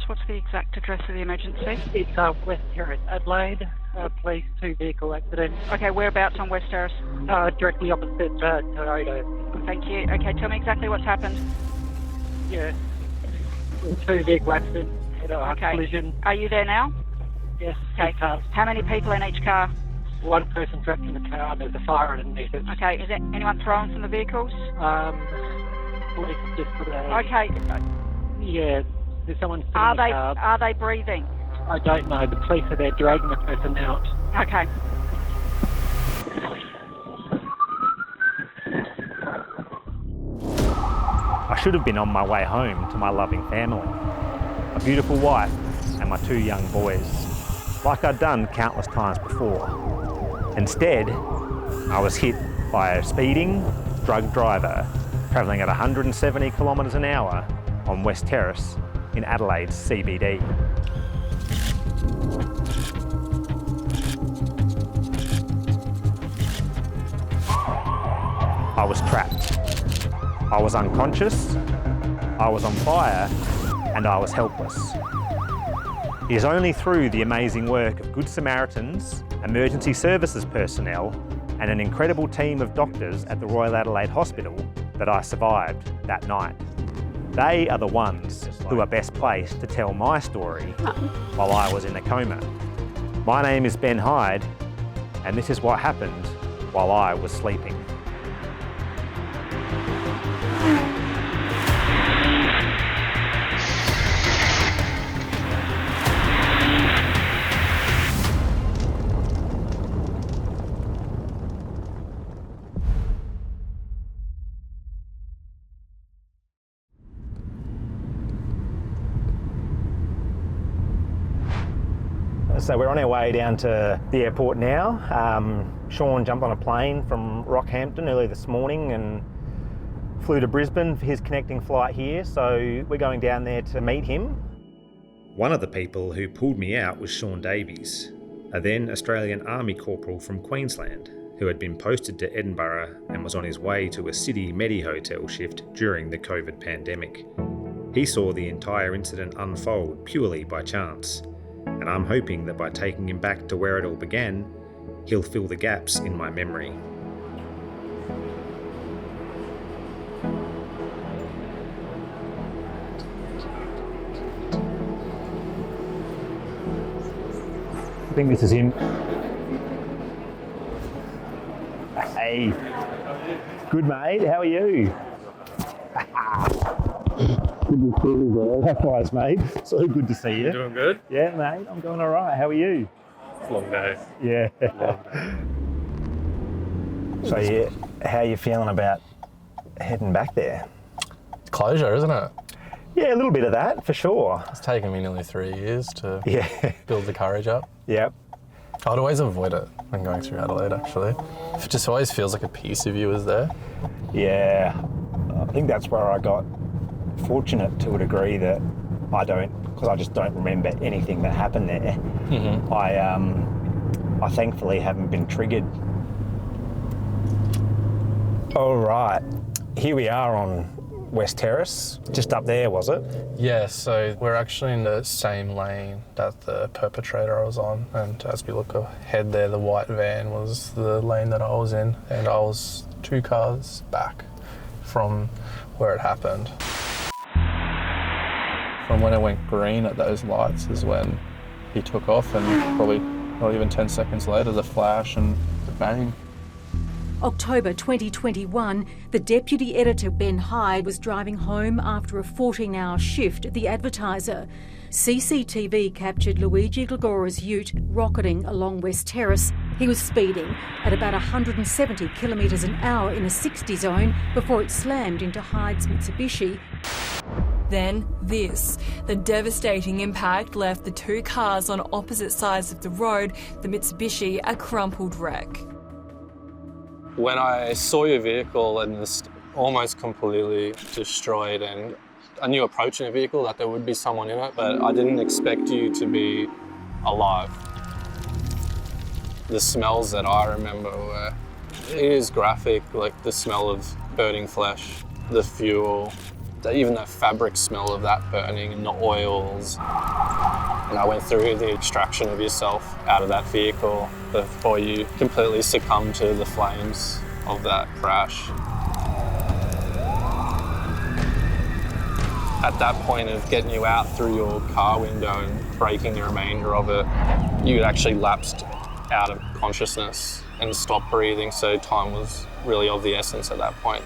What's the exact address of the emergency? It's West Tce, Adelaide. Police, 2-vehicle accident. Okay, whereabouts on West Terrace? Directly opposite Toyota. Thank you. Okay, tell me exactly what's happened. Yeah. 2-vehicle accident. Okay. Collision. Are you there now? Yes. Okay. How many people in each car? One person trapped in the car. There's a fire underneath it. Okay, is there anyone thrown from the vehicles? Police just put a... Okay. Yeah. There's someone sitting in the car. Are they breathing? I don't know. The police are there dragging the person out. Okay. I should have been on my way home to my loving family, a beautiful wife and my 2 young boys, like I'd done countless times before. Instead, I was hit by a speeding drug driver travelling at 170 kilometres an hour on West Terrace in Adelaide's CBD. I was trapped. I was unconscious, I was on fire, and I was helpless. It is only through the amazing work of Good Samaritans, emergency services personnel, and an incredible team of doctors at the Royal Adelaide Hospital that I survived that night. They are the ones who are best placed to tell my story while I was in a coma. My name is Ben Hyde, and this is what happened while I was sleeping. So we're on our way down to the airport now. Sean jumped on a plane from Rockhampton early this morning and flew to Brisbane for his connecting flight here. So we're going down there to meet him. One of the people who pulled me out was Sean Davies, a then Australian Army corporal from Queensland, who had been posted to Edinburgh and was on his way to a city medi-hotel shift during the COVID pandemic. He saw the entire incident unfold purely by chance, and I'm hoping that by taking him back to where it all began, he'll fill the gaps in my memory. I think this is him. Hey, good mate, how are you? Good to see you, bro. Likewise, mate. So good to see you. You doing good? Yeah, mate, I'm going all right. How are you? It's a long day. Yeah. So, yeah, how are you feeling about heading back there? It's closure, isn't it? Yeah, a little bit of that, for sure. It's taken me nearly 3 years to build the courage up. Yep. I'd always avoid it when going through Adelaide, actually. It just always feels like a piece of you is there. Yeah, I think that's where I got fortunate to a degree that because I just don't remember anything that happened there. Mm-hmm. I thankfully haven't been triggered. All right, here we are on West Terrace, just up there, was it? Yeah, so we're actually in the same lane that the perpetrator was on, and as we look ahead there, the white van was the lane that I was in, and I was 2 cars back from where it happened. From when it went green at those lights is when he took off, and probably not even 10 seconds later, the flash and the bang. October 2021, the deputy editor Ben Hyde was driving home after a 14-hour shift at the Advertiser. CCTV captured Luigi Gligora's ute rocketing along West Terrace. He was speeding at about 170 kilometres an hour in a 60 zone before it slammed into Hyde's Mitsubishi. Then this. The devastating impact left the 2 cars on opposite sides of the road, the Mitsubishi a crumpled wreck. When I saw your vehicle and it's almost completely destroyed, and I knew approaching a vehicle that there would be someone in it, but I didn't expect you to be alive. The smells that I remember were, it is graphic, like the smell of burning flesh, the fuel, Even the fabric smell of that burning and the oils. And I went through the extraction of yourself out of that vehicle before you completely succumb to the flames of that crash. At that point of getting you out through your car window and breaking the remainder of it, you had actually lapsed out of consciousness and stopped breathing, so time was really of the essence at that point.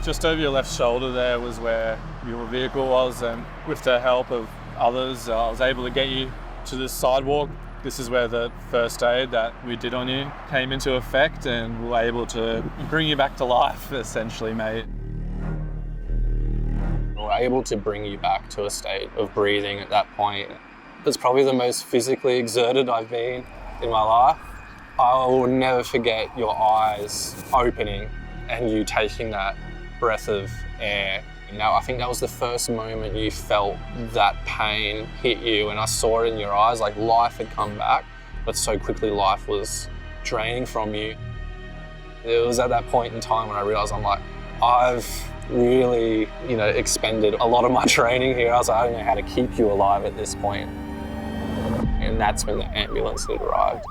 Just over your left shoulder there was where your vehicle was, and with the help of others, I was able to get you to the sidewalk. This is where the first aid that we did on you came into effect, and we were able to bring you back to life, essentially, mate. We were able to bring you back to a state of breathing at that point. It's probably the most physically exerted I've been in my life. I will never forget your eyes opening and you taking that breath of air. Now, I think that was the first moment you felt that pain hit you, and I saw it in your eyes, like life had come back, but so quickly life was draining from you. It was at that point in time when I realised I've really, expended a lot of my training here. I was like, I don't know how to keep you alive at this point. And that's when the ambulance had arrived.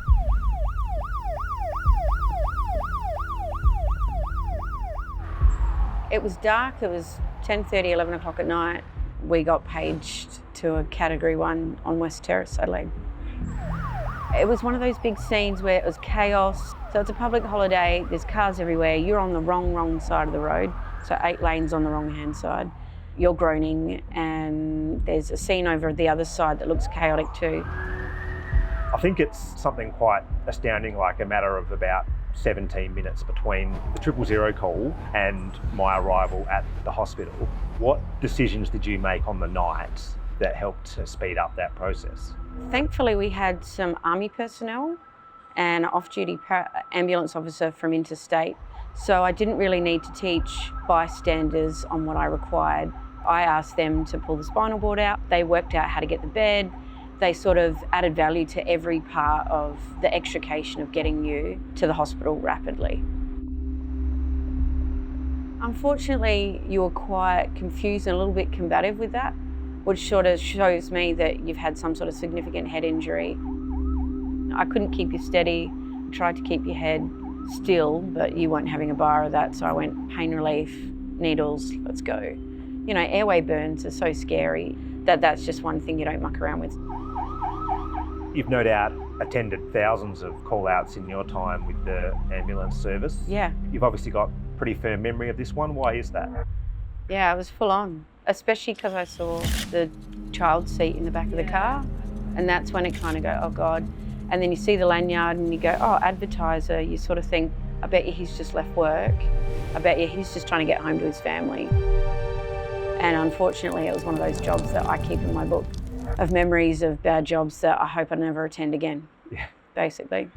It was dark, it was 10:30, 11 o'clock at night. We got paged to a Category 1 on West Tce, Adelaide. It was one of those big scenes where it was chaos. So it's a public holiday, there's cars everywhere, you're on the wrong side of the road, so 8 lanes on the wrong hand side. You're groaning, and there's a scene over the other side that looks chaotic too. I think it's something quite astounding, like a matter of about 17 minutes between the 000 call and my arrival at the hospital. What decisions did you make on the night that helped to speed up that process? Thankfully, we had some Army personnel and an off-duty ambulance officer from interstate, so I didn't really need to teach bystanders on what I required. I asked them to pull the spinal board out. They worked out how to get the bed. They sort of added value to every part of the extrication of getting you to the hospital rapidly. Unfortunately, you were quite confused and a little bit combative with that, which sort of shows me that you've had some sort of significant head injury. I couldn't keep you steady. I tried to keep your head still, but you weren't having a bar of that, so I went pain relief, needles, let's go. Airway burns are so scary that that's just one thing you don't muck around with. You've no doubt attended thousands of call-outs in your time with the ambulance service. Yeah. You've obviously got pretty firm memory of this one. Why is that? Yeah, it was full on, especially because I saw the child seat in the back of the car, and that's when it kind of go, oh God. And then you see the lanyard and you go, oh, Advertiser. You sort of think, I bet you he's just left work. I bet you he's just trying to get home to his family. And unfortunately, it was one of those jobs that I keep in my book of memories of bad jobs that I hope I never attend again, basically.